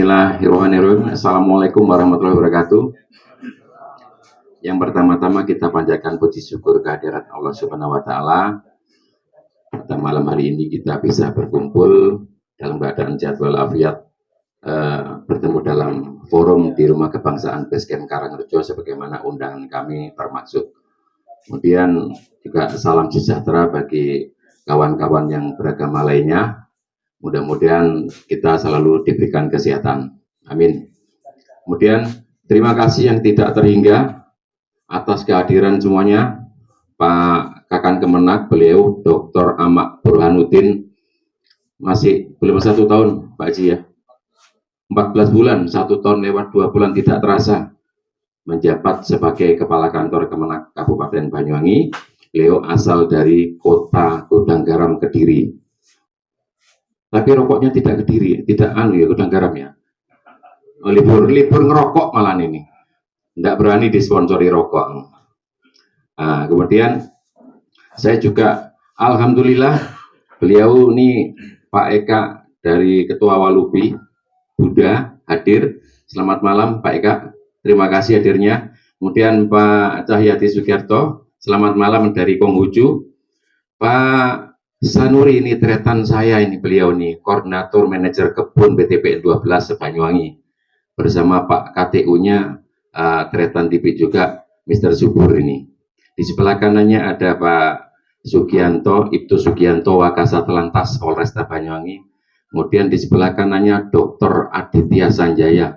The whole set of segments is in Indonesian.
Bismillahirrahmanirrahim. Assalamualaikum warahmatullahi wabarakatuh. Yang pertama-tama kita panjatkan puji syukur kehadirat Allah Subhanahu wa taala. Pada malam hari ini kita bisa berkumpul dalam keadaan jadwal afiat, bertemu dalam forum di Rumah Kebangsaan Basecamp Karangrejo sebagaimana undangan kami termaksud. Kemudian juga salam sejahtera bagi kawan-kawan yang beragama lainnya. Mudah-mudahan kita selalu diberikan kesehatan. Amin. Kemudian terima kasih yang tidak terhingga atas kehadiran semuanya. Pak Kakan Kemenak, beliau Dr. Ahmad Burhanuddin, masih belum 1 tahun Pak Haji ya. 14 bulan, 1 tahun lewat 2 bulan tidak terasa menjabat sebagai Kepala Kantor Kemenak Kabupaten Banyuwangi. Beliau asal dari kota Gudang Garam Kediri. Tapi rokoknya tidak Kediri, tidak Gudang Garam ya. Libur ngerokok malah ini. Tidak berani disponsori rokok. Nah, kemudian saya juga alhamdulillah beliau ini Pak Eka dari Ketua Walubi Buddha hadir. Selamat malam Pak Eka. Terima kasih hadirnya. Kemudian Pak Cahyadi Sugiarto, selamat malam dari Konghucu. Pak Sanuri ini tretan saya ini, beliau nih koordinator manajer kebun BTPN 12 Banyuwangi bersama Pak KTU-nya tretan TV juga Mr. Subur ini. Di sebelah kanannya ada Pak Sugianto, Ibtu Sugianto Wakasat Lantas Polresta Banyuwangi. Kemudian di sebelah kanannya Dr. Aditya Sanjaya,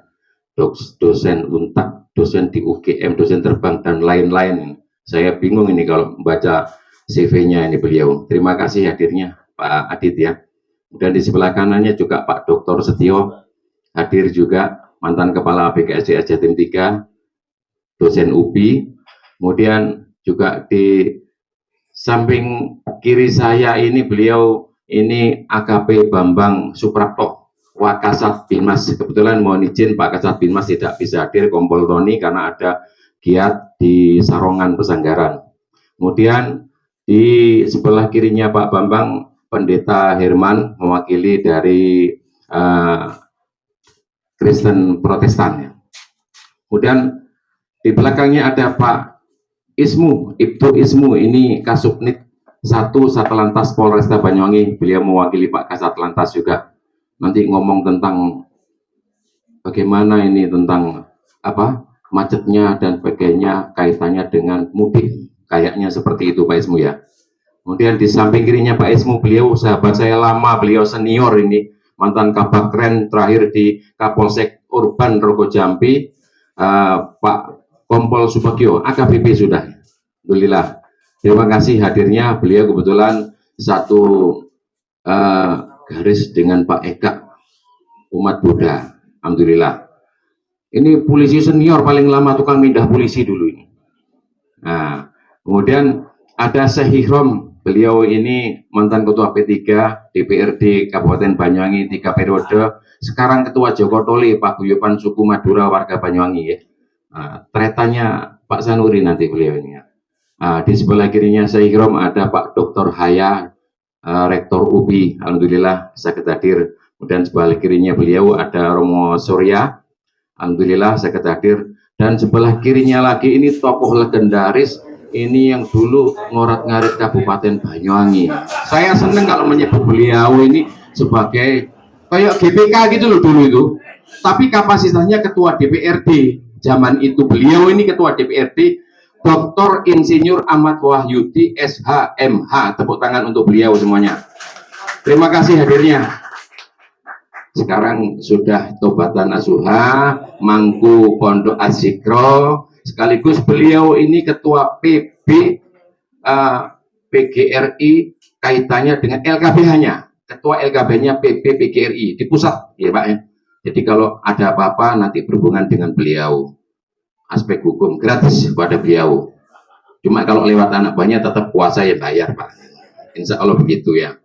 dosen Untak, dosen di UGM, dosen terbang dan lain-lain. Saya bingung ini kalau membaca CV-nya ini beliau. Terima kasih hadirnya Pak Adit ya. Dan di sebelah kanannya juga Pak Dr. Setio hadir juga, mantan Kepala BKSDA Jatim 3, dosen UPI. Kemudian juga di samping kiri saya ini beliau ini AKP Bambang Suprapto Wakasat Binmas. Kebetulan mohon izin Pak Kasat Binmas tidak bisa hadir Kompol Tony karena ada giat di Sarongan Pesanggaran. Kemudian di sebelah kirinya Pak Bambang, Pendeta Herman mewakili dari Kristen Protestan. Kemudian di belakangnya ada Pak Ismu, Ibtu Ismu, ini Kasubnit 1 Satlantas Polresta Banyuwangi. Beliau mewakili Pak Kasatlantas juga. Nanti ngomong tentang bagaimana ini tentang apa macetnya dan sebagainya kaitannya dengan mudik. Kayaknya seperti itu Pak Ismu ya. Kemudian di samping kirinya Pak Ismu, beliau sahabat saya lama, beliau senior ini, mantan Kabak Kren, terakhir di Kapolsek Urban Rogo Jambi, Pak Kompol Subagio, AKBP sudah. Alhamdulillah. Terima kasih hadirnya, beliau kebetulan satu garis dengan Pak Eka, umat Buddha. Alhamdulillah. Ini polisi senior paling lama, tukang mindah polisi dulu ini. Nah, kemudian ada Syekh Ihrom, beliau ini mantan Ketua P3 DPRD Kabupaten Banyuwangi 3 periode, sekarang Ketua Joko Tole Paguyuban Suku Madura warga Banyuwangi ya. Tretannya Pak Sanuri nanti beliau ini ya. Di sebelah kirinya Syekh Ihrom ada Pak Dr. Haya, Rektor UPI, alhamdulillah sakit hadir. Kemudian sebelah kirinya beliau ada Romo Surya, alhamdulillah sakit hadir. Dan sebelah kirinya lagi ini tokoh legendaris, ini yang dulu ngorat-ngarit Kabupaten Banyuwangi. Saya seneng kalau menyebut beliau ini sebagai kayak GPK gitu loh dulu itu. Tapi kapasitasnya ketua DPRD. Zaman itu beliau ini ketua DPRD, Dr. Insinyur Ahmad Wahyudi SHMH. Tepuk tangan untuk beliau semuanya. Terima kasih hadirnya. Sekarang sudah tobatan asuha, mangku pondok Azikro, sekaligus beliau ini ketua PB PGRI kaitannya dengan LKBH-nya, ketua LKBH-nya PB PGRI di pusat ya Pak ya. Jadi kalau ada apa-apa nanti berhubungan dengan beliau, aspek hukum gratis kepada beliau. Cuma kalau lewat anak buahnya tetap puasa ya bayar Pak, insya Allah begitu ya.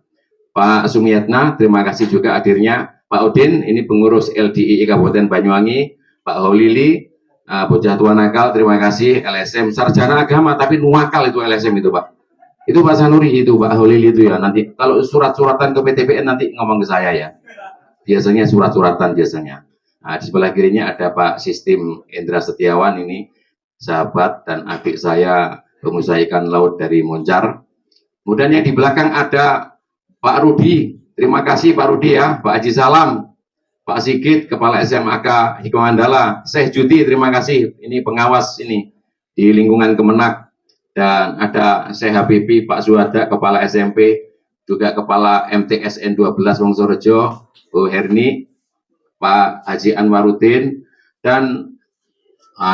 Pak Sumiatna, terima kasih juga hadirnya. Pak Udin, ini pengurus LDII Kabupaten Banyuwangi. Pak Holili, bocah tua nakal, terima kasih. LSM, sarjana agama, tapi nuakal itu LSM itu Pak. Itu Pak Sanuri itu, Pak Holili itu ya. Nanti kalau surat-suratan ke PTPN nanti ngomong ke saya ya. Biasanya surat-suratan biasanya. Nah, di sebelah kirinya ada Pak Sistim Indra Setiawan, ini sahabat dan adik saya, pengusaha ikan laut dari Moncar. Kemudian yang di belakang ada Pak Rudi. Terima kasih Pak Rudi ya, Pak Haji Salam, Pak Sigit, Kepala SMAK Hikmandala, Syekh Judi, terima kasih. Ini pengawas ini di lingkungan Kemenak. Dan ada Syekh Habibi, Pak Zuhada, Kepala SMP, juga Kepala MTSN 12 Wongsorejo, Bu Herni, Pak Haji Anwaruddin, dan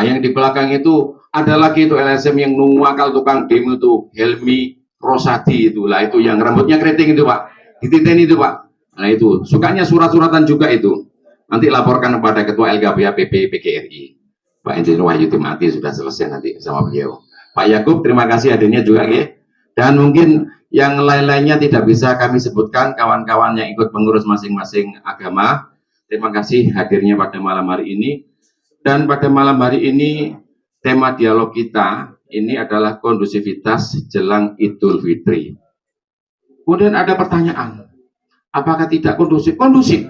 yang di belakang itu ada lagi itu LSM yang nuwakal tukang demo itu, Helmi Rosadi itulah, itu yang rambutnya keriting itu Pak, dititeni itu Pak. Nah itu, sukanya surat-suratan juga itu. Nanti laporkan kepada Ketua LKBA PP PGRI. Pak Insinyur Wahyu Timati sudah selesai nanti sama beliau. Pak Yakub, terima kasih hadirnya juga ya. Dan mungkin yang lain-lainnya tidak bisa kami sebutkan, kawan-kawan yang ikut pengurus masing-masing agama. Terima kasih hadirnya pada malam hari ini. Dan pada malam hari ini tema dialog kita ini adalah kondusivitas jelang Idul Fitri. Kemudian ada pertanyaan, apakah tidak kondusif? Kondusif.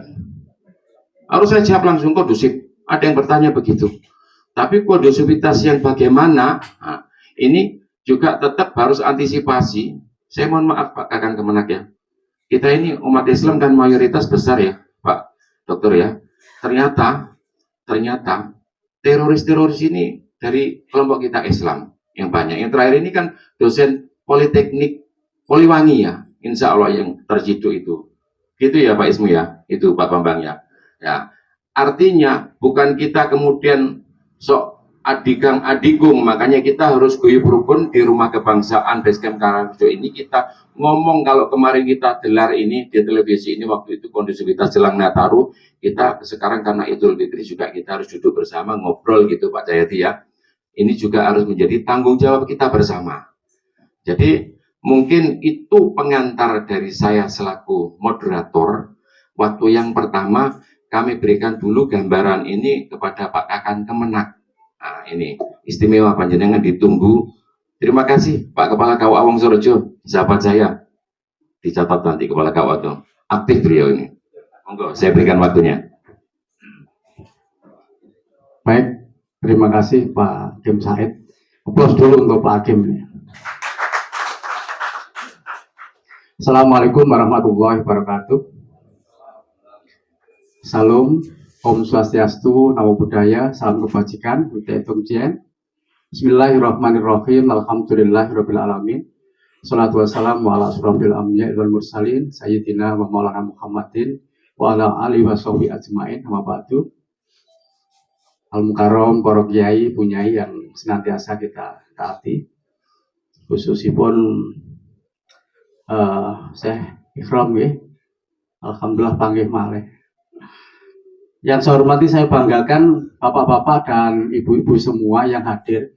Harus saya jawab langsung kondusif. Ada yang bertanya begitu. Tapi kondusivitas yang bagaimana? Nah, ini juga tetap harus antisipasi. Saya mohon maaf Pak Kakang Kemenak ya. Kita ini umat Islam dan mayoritas besar ya Pak Dokter ya. Ternyata teroris-teroris ini dari kelompok kita Islam yang banyak. Yang terakhir ini kan dosen Politeknik Poliwangi ya. Insya Allah yang terciduk itu. Gitu ya Pak Ismu ya. Itu Pak Bambang ya. Ya, artinya bukan kita kemudian sok adigang-adigung, makanya kita harus guyub rukun di Rumah Kebangsaan Basecamp Karangrejo ini. Kita ngomong kalau kemarin kita gelar ini di televisi ini waktu itu kondusivitas jelang Nataru, kita sekarang karena Idul Fitri juga kita harus duduk bersama ngobrol gitu Pak Jayadi ya. Ini juga harus menjadi tanggung jawab kita bersama. Jadi mungkin itu pengantar dari saya selaku moderator. Waktu yang pertama kami berikan dulu gambaran ini kepada Pak Kakang Kemenak. Nah, ini istimewa panjenengan ditunggu. Terima kasih Pak Kepala KUA Wongsorejo, sahabat saya. Dicatat nanti Kepala KUA itu. Aktif beliau ini. Monggo, saya berikan waktunya. Baik, terima kasih Pak Hakim Said. Aplaus dulu untuk Pak Hakim. Assalamualaikum warahmatullahi wabarakatuh. Salam, Om Swastiastu, Namo Buddhaya, salam kebajikan, Buddha Tung Jien. Bismillahirrahmanirrahim, Alhamdulillahirabbil alamin. Shalatu wassalamu ala asyrofil anbiya wal mursalin, Sayyidina wa Maulana Muhammadin wa ala alihi washabihi ajmain. Amma ba'du. Al-Mukarram, para kiai, punyai yang senantiasa kita taati. Khususipun Syekh Ikram ya. Alhamdulillah panggih malih. Yang saya hormati, saya banggakan bapak-bapak dan ibu-ibu semua yang hadir.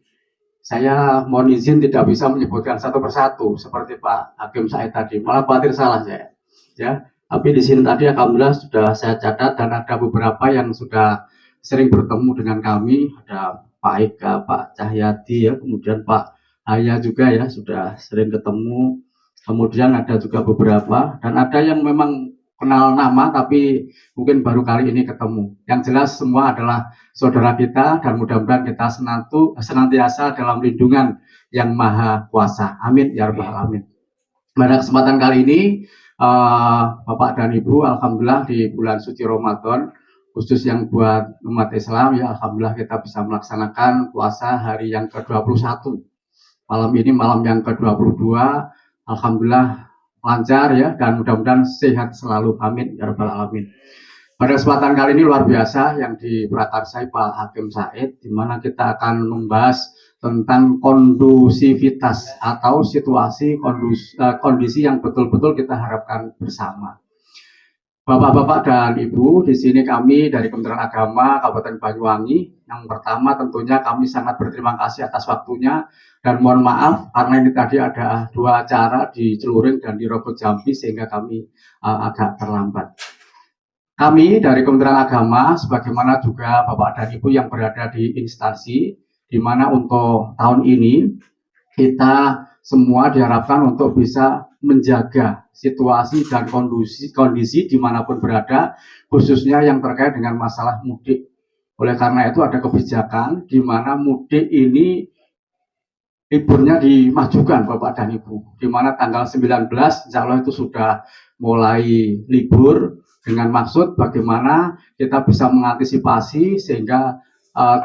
Saya mohon izin tidak bisa menyebutkan satu persatu seperti Pak Hakim Said tadi, malah khawatir salah saya. Ya, tapi di sini tadi alhamdulillah sudah saya catat dan ada beberapa yang sudah sering bertemu dengan kami. Ada Pak Eka, Pak Cahyadi ya, kemudian Pak Haya juga ya sudah sering ketemu. Kemudian ada juga beberapa dan ada yang memang kenal nama tapi mungkin baru kali ini ketemu. Yang jelas semua adalah saudara kita dan mudah-mudahan kita senantiasa dalam lindungan yang maha kuasa. Amin ya rabbal alamin. Pada kesempatan kali ini Bapak dan Ibu, alhamdulillah di bulan suci Ramadan khusus yang buat umat Islam ya alhamdulillah kita bisa melaksanakan puasa hari yang ke-21. Malam ini malam yang ke-22 alhamdulillah lancar ya dan mudah-mudahan sehat selalu, amin ya rabbal alamin. Pada kesempatan kali ini luar biasa yang diprakarsai Pak Hakim Said, di mana kita akan membahas tentang kondusivitas atau situasi kondisi yang betul-betul kita harapkan bersama. Bapak-bapak dan Ibu, di sini kami dari Kementerian Agama Kabupaten Banyuwangi. Yang pertama tentunya kami sangat berterima kasih atas waktunya dan mohon maaf karena ini tadi ada dua acara di Celuring dan di Rogo Jambi sehingga kami agak terlambat. Kami dari Kementerian Agama sebagaimana juga Bapak dan Ibu yang berada di instansi di mana untuk tahun ini kita semua diharapkan untuk bisa menjaga situasi dan kondisi dimanapun berada, khususnya yang terkait dengan masalah mudik. Oleh karena itu ada kebijakan di mana mudik ini liburnya dimajukan Bapak dan Ibu, di mana tanggal 19 insya Allah itu sudah mulai libur dengan maksud bagaimana kita bisa mengantisipasi sehingga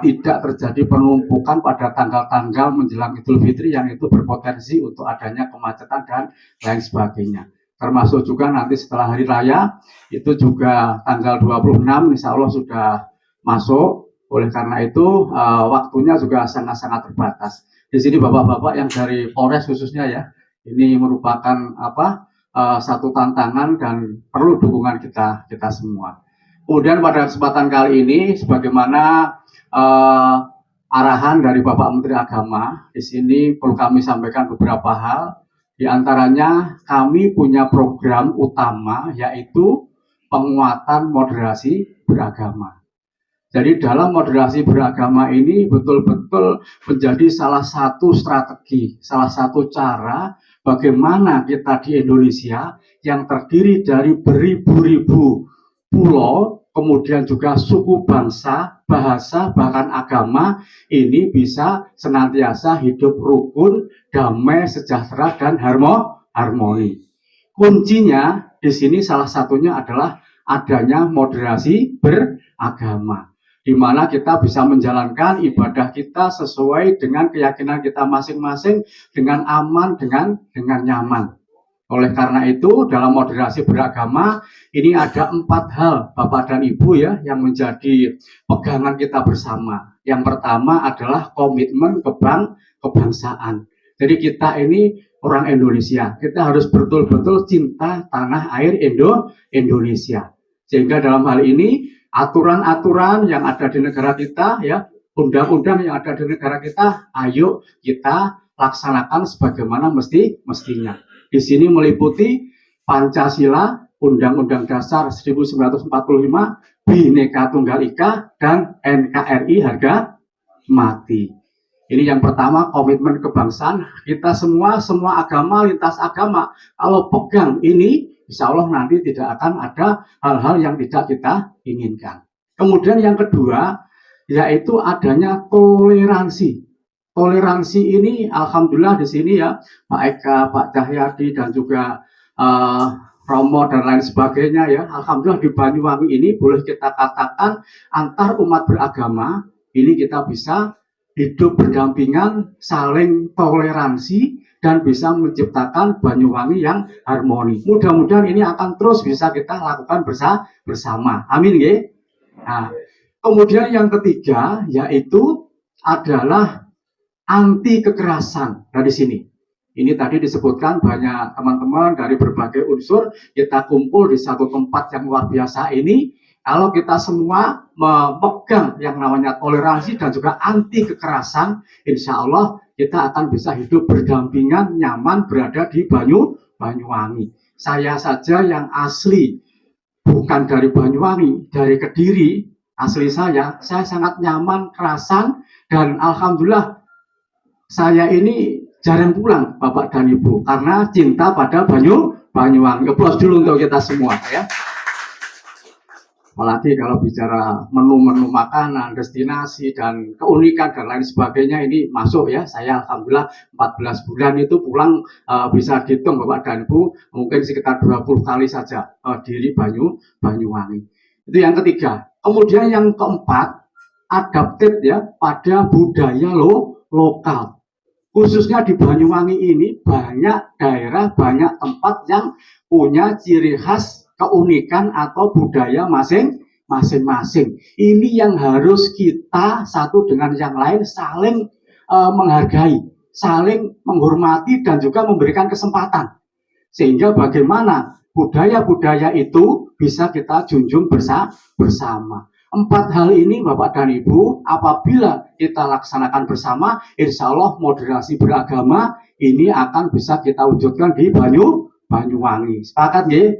tidak terjadi penumpukan pada tanggal-tanggal menjelang Idul Fitri yang itu berpotensi untuk adanya kemacetan dan lain sebagainya. Termasuk juga nanti setelah hari raya itu juga tanggal 26 insya Allah sudah masuk. Oleh karena itu waktunya juga sangat-sangat terbatas. Di sini bapak-bapak yang dari Polres khususnya ya, ini merupakan satu tantangan dan perlu dukungan kita semua. Kemudian pada kesempatan kali ini, sebagaimana arahan dari Bapak Menteri Agama, di sini perlu kami sampaikan beberapa hal. Di antaranya kami punya program utama yaitu penguatan moderasi beragama. Jadi dalam moderasi beragama ini betul-betul menjadi salah satu strategi, salah satu cara bagaimana kita di Indonesia yang terdiri dari beribu-ribu pulau, kemudian juga suku bangsa, bahasa, bahkan agama, ini bisa senantiasa hidup rukun, damai, sejahtera, dan harmoni. Kuncinya di sini salah satunya adalah adanya moderasi beragama, di mana kita bisa menjalankan ibadah kita sesuai dengan keyakinan kita masing-masing dengan aman, dengan nyaman. Oleh karena itu, dalam moderasi beragama ini ada 4 hal Bapak dan Ibu ya yang menjadi pegangan kita bersama. Yang pertama adalah komitmen kebangsaan. Jadi kita ini orang Indonesia, kita harus betul-betul cinta tanah air Indonesia. Sehingga dalam hal ini aturan-aturan yang ada di negara kita ya, undang-undang yang ada di negara kita, ayo kita laksanakan sebagaimana mestinya. Di sini meliputi Pancasila, Undang-Undang Dasar 1945, Bhinneka Tunggal Ika, dan NKRI harga mati. Ini yang pertama, komitmen kebangsaan. Kita semua agama, lintas agama, kalau pegang ini, insya Allah nanti tidak akan ada hal-hal yang tidak kita inginkan. Kemudian yang kedua, yaitu adanya toleransi. Toleransi ini alhamdulillah di sini ya, Pak Eka, Pak Cahyadi, dan juga Romo dan lain sebagainya ya, alhamdulillah di Banyuwangi ini boleh kita katakan antar umat beragama ini kita bisa hidup berdampingan, saling toleransi, dan bisa menciptakan Banyuwangi yang harmoni. Mudah-mudahan ini akan terus bisa kita lakukan bersama. Amin ya. Nah, kemudian yang ketiga yaitu adalah anti kekerasan. Dari sini, ini tadi disebutkan banyak teman-teman dari berbagai unsur kita kumpul di satu tempat yang luar biasa ini. Kalau kita semua memegang yang namanya toleransi dan juga anti kekerasan, insya Allah kita akan bisa hidup berdampingan, nyaman berada di Banyuwangi. Saya saja yang asli bukan dari Banyuwangi, dari Kediri, asli saya sangat nyaman, kerasan, dan alhamdulillah saya ini jarang pulang Bapak dan Ibu karena cinta pada Banyuwangi. Applause dulu untuk kita semua ya. Apalagi kalau bicara menu-menu makanan, destinasi, dan keunikan dan lain sebagainya ini masuk ya. Saya alhamdulillah 14 bulan itu pulang bisa dihitung Bapak dan Ibu mungkin sekitar 20 kali saja di Banyuwangi. Itu yang ketiga. Kemudian yang keempat, adapted ya pada budaya lokal. Khususnya di Banyuwangi ini banyak daerah, banyak tempat yang punya ciri khas, keunikan atau budaya masing-masing. Ini yang harus kita satu dengan yang lain saling menghargai, saling menghormati, dan juga memberikan kesempatan. Sehingga bagaimana budaya-budaya itu bisa kita junjung bersama. 4 hal ini Bapak dan Ibu apabila kita laksanakan bersama, insya Allah moderasi beragama ini akan bisa kita wujudkan di Banyuwangi. Sepakat ya?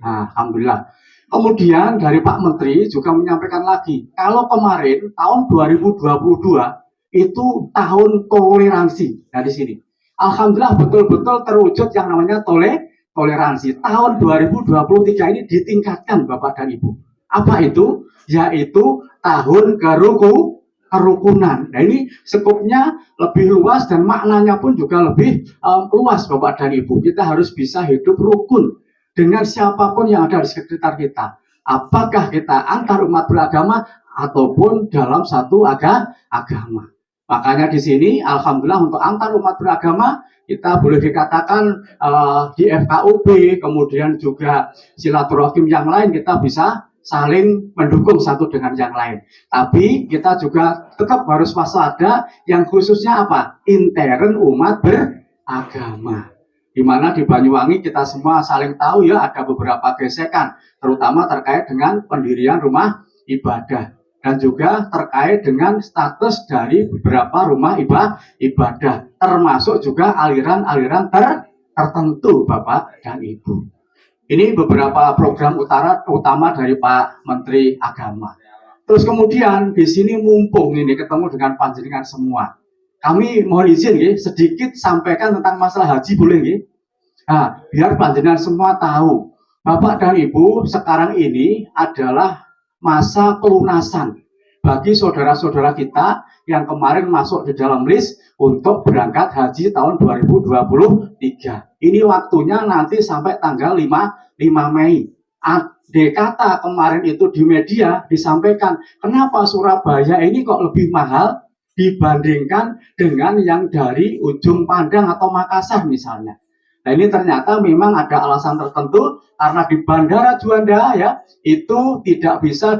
Nah, alhamdulillah. Kemudian dari Pak Menteri juga menyampaikan lagi, kalau kemarin tahun 2022 itu tahun toleransi. Nah di sini, Alhamdulillah betul-betul terwujud yang namanya toleransi. Tahun 2023 ini ditingkatkan Bapak dan Ibu. Apa itu? Yaitu tahun kerukunan. Nah ini skupnya lebih luas dan maknanya pun juga lebih luas Bapak dan Ibu. Kita harus bisa hidup rukun dengan siapapun yang ada di sekitar kita. Apakah kita antar umat beragama ataupun dalam satu agama. Makanya di sini alhamdulillah untuk antar umat beragama kita boleh dikatakan di FKUB kemudian juga silaturahim yang lain kita bisa saling mendukung satu dengan yang lain. Tapi kita juga tetap harus waspada yang khususnya apa? Intern umat beragama. Di mana di Banyuwangi kita semua saling tahu ya ada beberapa gesekan, terutama terkait dengan pendirian rumah ibadah dan juga terkait dengan status dari beberapa rumah ibadah, termasuk juga aliran-aliran tertentu Bapak dan Ibu. Ini beberapa program utama dari Pak Menteri Agama. Terus kemudian di sini mumpung ini ketemu dengan panjenengan semua. Kami mohon izin ya, sedikit sampaikan tentang masalah haji boleh ya? Nah, biar panjenengan semua tahu. Bapak dan Ibu, sekarang ini adalah masa pelunasan bagi saudara-saudara kita yang kemarin masuk di dalam list untuk berangkat haji tahun 2023. Ini waktunya nanti sampai tanggal 5 Mei. Kata kemarin itu di media disampaikan, kenapa Surabaya ini kok lebih mahal dibandingkan dengan yang dari ujung Pandang atau Makassar misalnya. Nah ini ternyata memang ada alasan tertentu karena di Bandara Juanda ya itu tidak bisa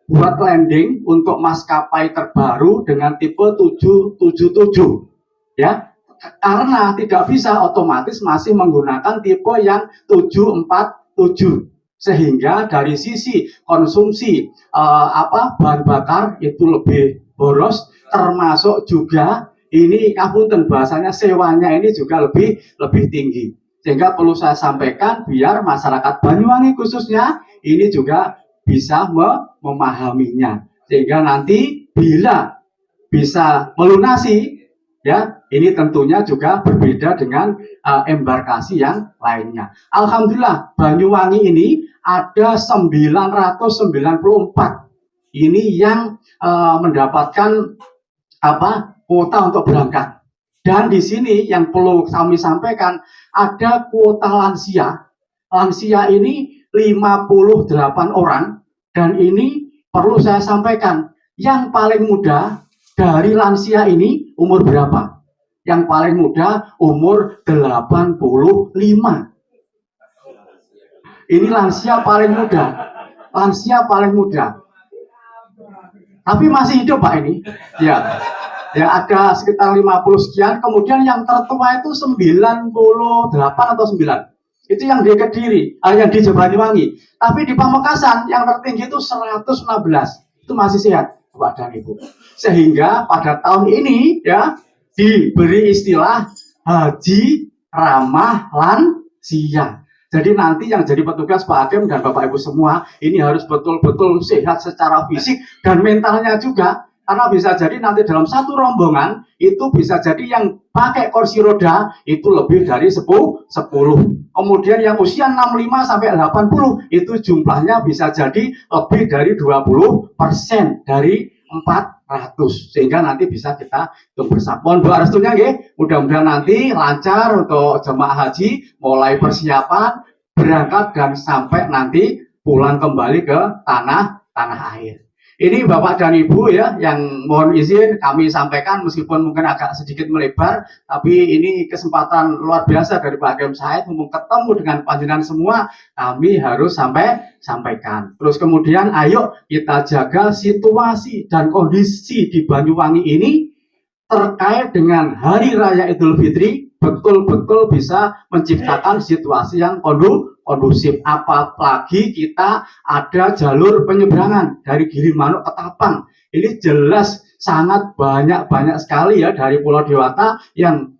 buat landing untuk maskapai terbaru dengan tipe 777 ya, karena tidak bisa otomatis masih menggunakan tipe yang 747 sehingga dari sisi konsumsi bahan bakar itu lebih boros, termasuk juga ini kapunten bahasanya sewanya ini juga lebih tinggi, sehingga perlu saya sampaikan biar masyarakat Banyuwangi khususnya ini juga bisa memahaminya, sehingga nanti bila bisa melunasi ya ini tentunya juga berbeda dengan embarkasi yang lainnya. Alhamdulillah Banyuwangi ini ada 994 ini yang mendapatkan kuota untuk berangkat. Dan di sini yang perlu kami sampaikan ada kuota lansia. Lansia ini 58 orang dan ini perlu saya sampaikan yang paling muda dari lansia ini umur berapa? Yang paling muda umur 85. Ini lansia paling muda. Lansia paling muda. Tapi masih hidup Pak ini. Ya. Ya ada sekitar 50 sekian, kemudian yang tertua itu 98 atau 9. Itu yang di Kediri, yang di Banyuwangi. Tapi di Pamekasan yang tertinggi itu 116. Itu masih sehat, Bapak dan Ibu. Sehingga pada tahun ini ya diberi istilah haji ramah lansia. Jadi nanti yang jadi petugas Pak Hakim dan Bapak Ibu semua ini harus betul-betul sehat secara fisik dan mentalnya juga. Karena bisa jadi nanti dalam satu rombongan itu bisa jadi yang pakai kursi roda itu lebih dari 10. Kemudian yang usia 65 sampai 80 itu jumlahnya bisa jadi lebih dari 20% dari 400. Sehingga nanti bisa kita hitung bersama. Mohon doa restunya nggih. Mudah-mudahan nanti lancar untuk jemaah haji mulai persiapan berangkat dan sampai nanti pulang kembali ke tanah air. Ini Bapak dan Ibu ya yang mohon izin kami sampaikan meskipun mungkin agak sedikit melebar, tapi ini kesempatan luar biasa dari Pak Hakim Said mumpung ketemu dengan panjenengan semua, kami harus sampaikan. Terus kemudian ayo kita jaga situasi dan kondisi di Banyuwangi ini terkait dengan Hari Raya Idul Fitri betul-betul bisa menciptakan situasi yang kondusif. Apalagi kita ada jalur penyeberangan dari Gilimanuk ke Tapang. Ini jelas sangat banyak sekali ya dari Pulau Dewata yang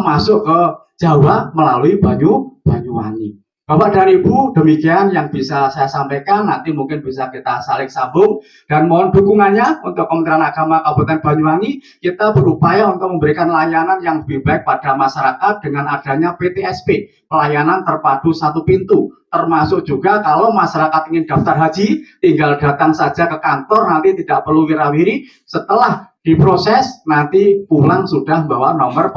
masuk ke Jawa melalui Banyuwangi. Bapak dan Ibu, demikian yang bisa saya sampaikan. Nanti mungkin bisa kita saling sambung dan mohon dukungannya untuk Kementerian Agama Kabupaten Banyuwangi. Kita berupaya untuk memberikan layanan yang lebih baik pada masyarakat dengan adanya PTSP, pelayanan terpadu satu pintu. Termasuk juga kalau masyarakat ingin daftar haji, tinggal datang saja ke kantor, nanti tidak perlu wirawiri. Setelah diproses, nanti pulang sudah bawa nomor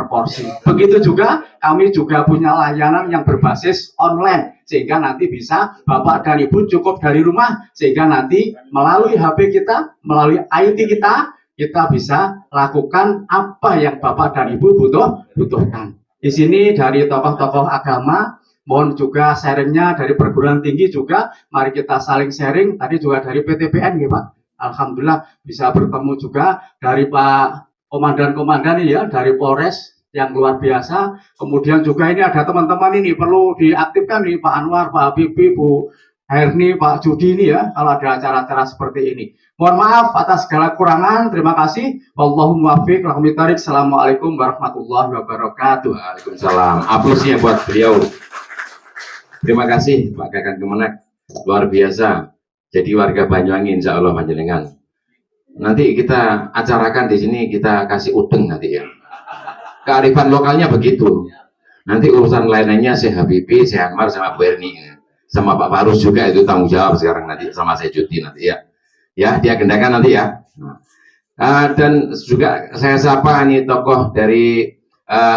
porsi. Begitu juga kami juga punya layanan yang berbasis online, sehingga nanti bisa Bapak dan Ibu cukup dari rumah, sehingga nanti melalui HP kita, melalui IT kita bisa lakukan apa yang Bapak dan Ibu butuhkan. Di sini dari tokoh-tokoh agama, mohon juga sharingnya dari perguruan tinggi juga, mari kita saling sharing. Tadi juga dari PTPN ya Pak, alhamdulillah bisa bertemu juga dari Pak komandan-komandan ya, dari Polres yang luar biasa. Kemudian juga ini ada teman-teman ini perlu diaktifkan nih, Pak Anwar, Pak Habibie, Bu Herni, Pak Judi ini ya, kalau ada acara-acara seperti ini. Mohon maaf atas segala kurangan. Terima kasih. Wallahum muwaffiq. Assalamualaikum warahmatullahi wabarakatuh. Waalaikumsalam. Aplausnya buat beliau. Terima kasih Pak Kakang Kemenak, luar biasa. Jadi warga Banyuwangi insya Allah panjenengan. Nanti kita acarakan di sini, kita kasih udeng nanti ya. Kearifan lokalnya begitu. Nanti urusan lainnya Syekh Habibie, Syekh Anwar sama Bu Erni, sama Pak Farus juga itu tanggung jawab sekarang nanti sama saya Judi nanti ya. Ya dia gendakan nanti ya. Dan juga saya sapa nih tokoh dari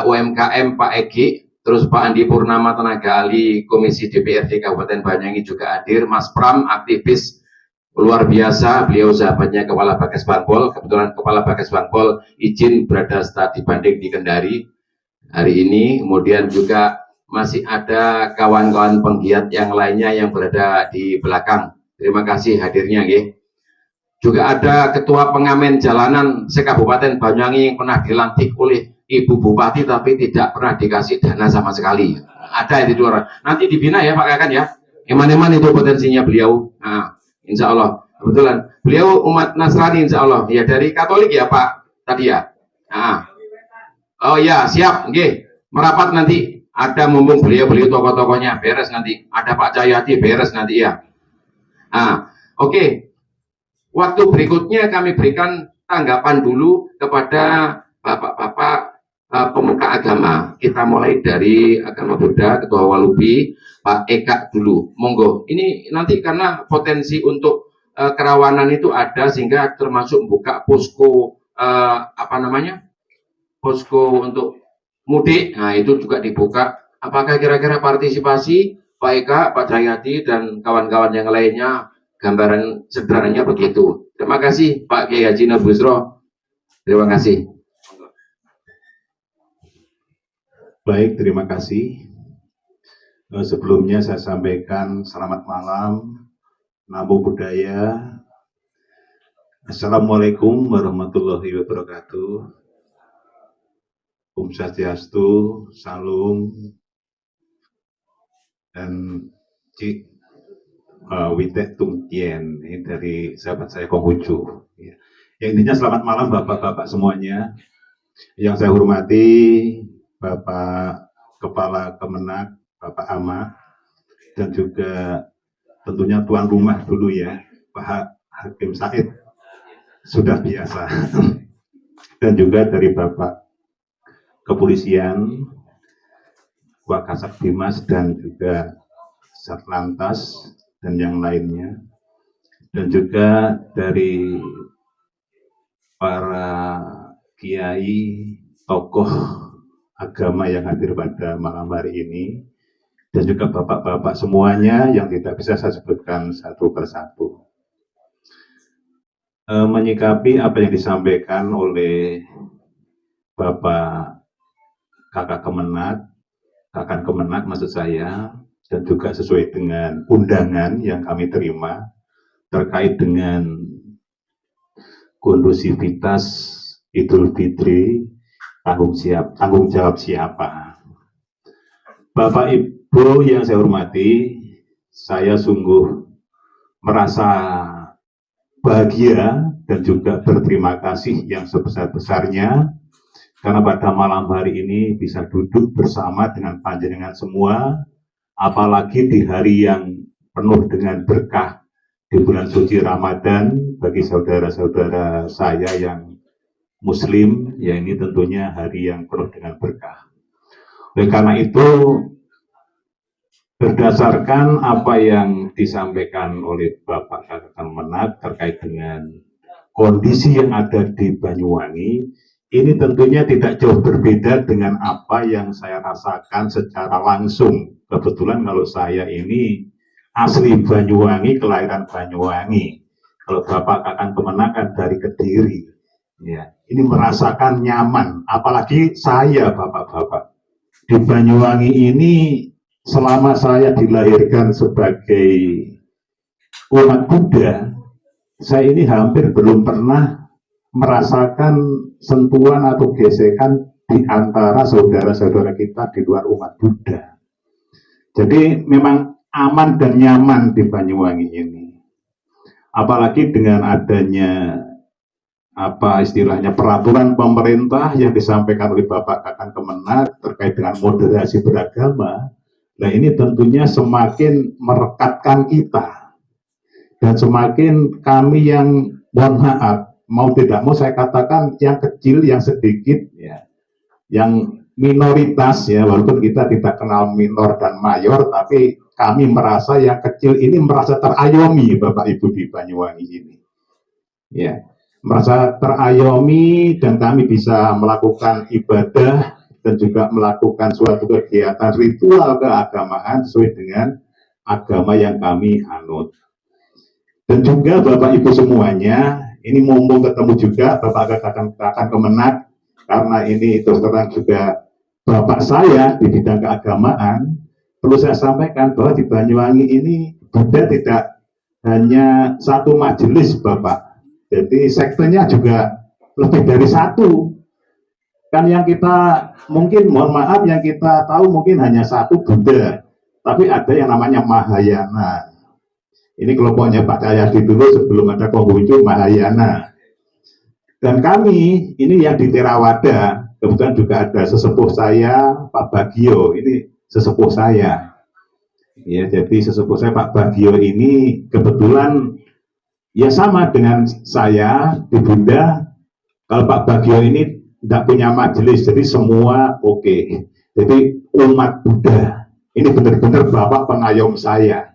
UMKM Pak Egi. Terus Pak Andi Purnama, tenaga ahli Komisi DPRD Kabupaten Banyuwangi juga hadir. Mas Pram, aktivis luar biasa, beliau sahabatnya Kepala Bagas Banpol. Kebetulan Kepala Bagas Banpol izin berada studi banding di Kendari hari ini. Kemudian juga masih ada kawan-kawan penggiat yang lainnya yang berada di belakang. Terima kasih hadirnya. Juga ada Ketua Pengamen Jalanan se-Kabupaten Banyuwangi yang pernah dilantik oleh Ibu Bupati tapi tidak pernah dikasih dana sama sekali. Ada itu orang. Nanti dibina ya Pak Kakan ya. Eman-eman itu potensinya beliau. Nah, insya Allah. Kebetulan beliau umat Nasrani insya Allah. Ya dari Katolik ya Pak tadi ya. Nah. Oh ya siap. Oke. Merapat nanti. Ada mumpung beliau tokoh-tokohnya beres nanti. Ada Pak Jayati beres nanti ya. Nah, oke. Waktu berikutnya kami berikan tanggapan dulu kepada bapak-bapak pemuka agama. Kita mulai dari agama Buddha, Ketua Walubi, Pak Eka dulu. Monggo. Ini nanti karena potensi untuk kerawanan itu ada sehingga termasuk membuka posko posko untuk mudik. Nah itu juga dibuka. Apakah kira-kira partisipasi Pak Eka, Pak Jayati dan kawan-kawan yang lainnya, gambaran sederhananya begitu. Terima kasih Pak Kiai Haji Nabusro. Terima kasih. Baik, terima kasih. Sebelumnya saya sampaikan selamat malam, Namo Buddhaya. Assalamualaikum warahmatullahi wabarakatuh. Om Swastiastu, Salam, dan Cik Witek Tungtien, ini dari sahabat saya Konghucu. Ya, intinya selamat malam Bapak-Bapak semuanya. Yang saya hormati Bapak Kepala Kemenak, Bapak Ama, dan juga tentunya tuan rumah dulu ya, Pak Hakim Said, sudah biasa. Dan juga dari Bapak Kepolisian, Wakasat Bimas, dan juga Satlantas, dan yang lainnya. Dan juga dari para kiai, tokoh agama yang hadir pada malam hari ini, dan juga bapak-bapak semuanya yang tidak bisa saya sebutkan satu persatu. Menyikapi apa yang disampaikan oleh Bapak Kakak Kemenak maksud saya, dan juga sesuai dengan undangan yang kami terima terkait dengan kondusivitas Idul Fitri, tanggung jawab siapa? Bapak Ibu yang saya hormati, saya sungguh merasa bahagia dan juga berterima kasih yang sebesar-besarnya karena pada malam hari ini bisa duduk bersama dengan panjenengan semua, apalagi di hari yang penuh dengan berkah di bulan suci Ramadan bagi saudara-saudara saya yang Muslim, ya ini tentunya hari yang penuh dengan berkah. Oleh karena itu, berdasarkan apa yang disampaikan oleh Bapak Kakak Kemenak terkait dengan kondisi yang ada di Banyuwangi, ini tentunya tidak jauh berbeda dengan apa yang saya rasakan secara langsung. Kebetulan kalau saya ini asli Banyuwangi, kelahiran Banyuwangi. Kalau Bapak Kakak Kemenak kan dari Kediri. Ya, ini merasakan nyaman, apalagi saya Bapak-bapak. Di Banyuwangi ini selama saya dilahirkan sebagai umat Buddha, saya ini hampir belum pernah merasakan sentuhan atau gesekan di antara saudara-saudara kita di luar umat Buddha. Jadi memang aman dan nyaman di Banyuwangi ini. Apalagi dengan adanya apa istilahnya peraturan pemerintah yang disampaikan oleh Bapak Kakang Kemenak terkait dengan moderasi beragama. Nah ini tentunya semakin merekatkan kita dan semakin kami yang mohon maaf mau tidak mau saya katakan yang kecil, yang sedikit, ya, yang minoritas ya, walaupun kita tidak kenal minor dan mayor, tapi kami merasa yang kecil ini merasa terayomi Bapak Ibu di Banyuwangi ini. Ya, merasa terayomi dan kami bisa melakukan ibadah dan juga melakukan suatu kegiatan ritual keagamaan sesuai dengan agama yang kami anut. Dan juga Bapak Ibu semuanya, ini mumpung ketemu juga Bapak Kakak Kemenak, karena ini terus terang juga Bapak saya di bidang keagamaan, perlu saya sampaikan bahwa di Banyuwangi ini Buddha tidak hanya satu majelis Bapak. Jadi sektenya juga lebih dari satu. Kan yang kita mungkin, mohon maaf, yang kita tahu mungkin hanya satu Buddha. Tapi ada yang namanya Mahayana. Ini kelompoknya Pak Cahyadi dulu sebelum ada Konghucu, Mahayana. Dan kami, ini yang di Theravada, kebetulan juga ada sesepuh saya, Pak Bagio. Ini sesepuh saya. Ya, jadi sesepuh saya Pak Bagio ini kebetulan ya sama dengan saya di Buddha. Kalau Pak Bagio ini tidak punya majelis, jadi semua oke. Jadi umat Buddha ini benar-benar Bapak pengayom saya,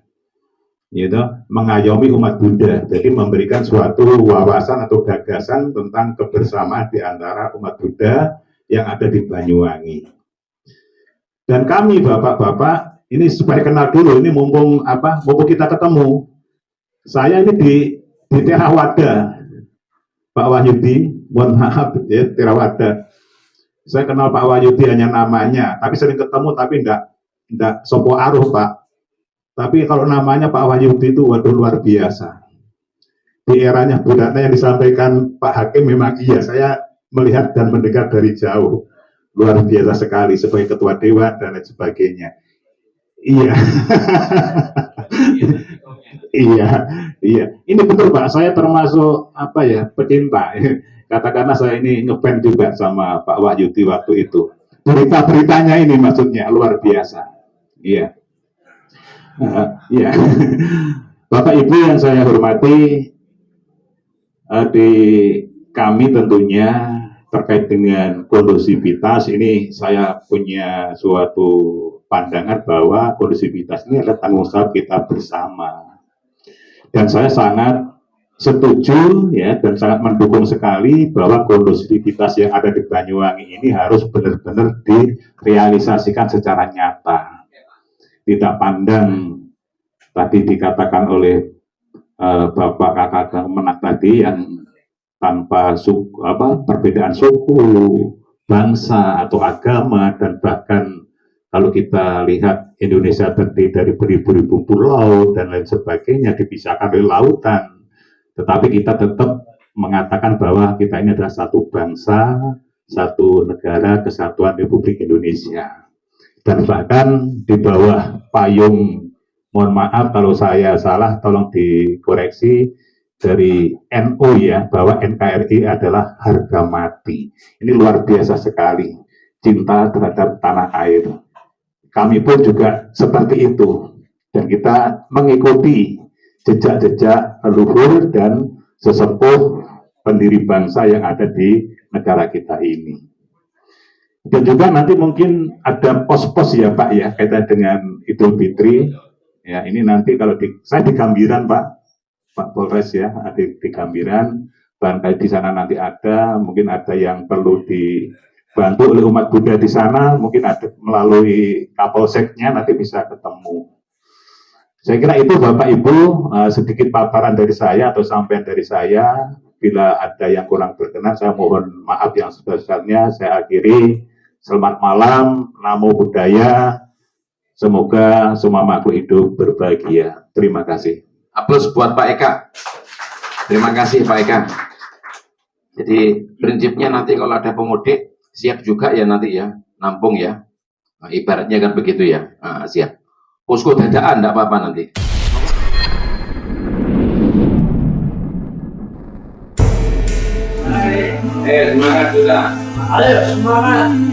gitu, mengayomi umat Buddha. Jadi memberikan suatu wawasan atau gagasan tentang kebersamaan di antara umat Buddha yang ada di Banyuwangi. Dan kami Bapak-bapak ini supaya kenal dulu, ini mumpung kita ketemu. Saya ini di Theravada, Pak Wahyudi, mohon maaf ya, Theravada. Saya kenal Pak Wahyudi hanya namanya, tapi sering ketemu tapi enggak sopo aruh Pak. Tapi kalau namanya Pak Wahyudi itu waduh luar biasa. Di eranya Bu Ratna yang disampaikan Pak Hakim memang iya, saya melihat dan mendengar dari jauh. Luar biasa sekali sebagai ketua dewan dan lain sebagainya. Iya. Iya. Ini betul Pak, saya termasuk pecinta. Katakanlah saya ini ngefans juga sama Pak Wahyudi waktu itu. Berita-beritanya ini maksudnya luar biasa. Iya. Iya. Bapak Ibu yang saya hormati, di kami tentunya terkait dengan kondusivitas ini saya punya suatu pandangan bahwa kondusivitas ini adalah tanggung jawab kita bersama. Dan saya sangat setuju ya dan sangat mendukung sekali bahwa kondusivitas yang ada di Banyuwangi ini harus benar-benar direalisasikan secara nyata. Tidak pandang tadi dikatakan oleh Bapak Kakak Kemenak tadi yang tanpa perbedaan suku, bangsa atau agama, dan bahkan kalau kita lihat Indonesia terdiri dari beribu-ribu pulau dan lain sebagainya dipisahkan oleh lautan, tetapi kita tetap mengatakan bahwa kita ini adalah satu bangsa, satu negara kesatuan Republik Indonesia. Dan bahkan di bawah payung, mohon maaf kalau saya salah, tolong dikoreksi, dari NU ya, bahwa NKRI adalah harga mati. Ini luar biasa sekali, cinta terhadap tanah air. kami pun juga seperti itu. Dan kita mengikuti jejak-jejak leluhur dan sesepuh pendiri bangsa yang ada di negara kita ini. Dan juga nanti mungkin ada pos-pos ya Pak ya, kaitan dengan Idul Fitri. Ya, ini nanti kalau saya di Gambiran Pak Polres ya, ada di Gambiran. Barangkali di sana nanti ada, mungkin ada yang perlu dibantu oleh umat Buddha di sana, mungkin ada melalui Kapolseknya nanti bisa ketemu. Saya kira itu Bapak Ibu sedikit paparan dari saya atau sampaian dari saya. Bila ada yang kurang berkenan, saya mohon maaf yang sebesar-besarnya. Saya akhiri. Selamat malam, Namo Buddhaya. Semoga semua makhluk hidup berbahagia. Terima kasih. Aplaus buat Pak Eka. Terima kasih Pak Eka. Jadi prinsipnya nanti kalau ada pemudik siap juga ya nanti ya, nampung ya. Nah, ibaratnya kan begitu ya. Nah, siap. Posko dadaan enggak apa-apa nanti. Semangat sudah. Ayo semangat.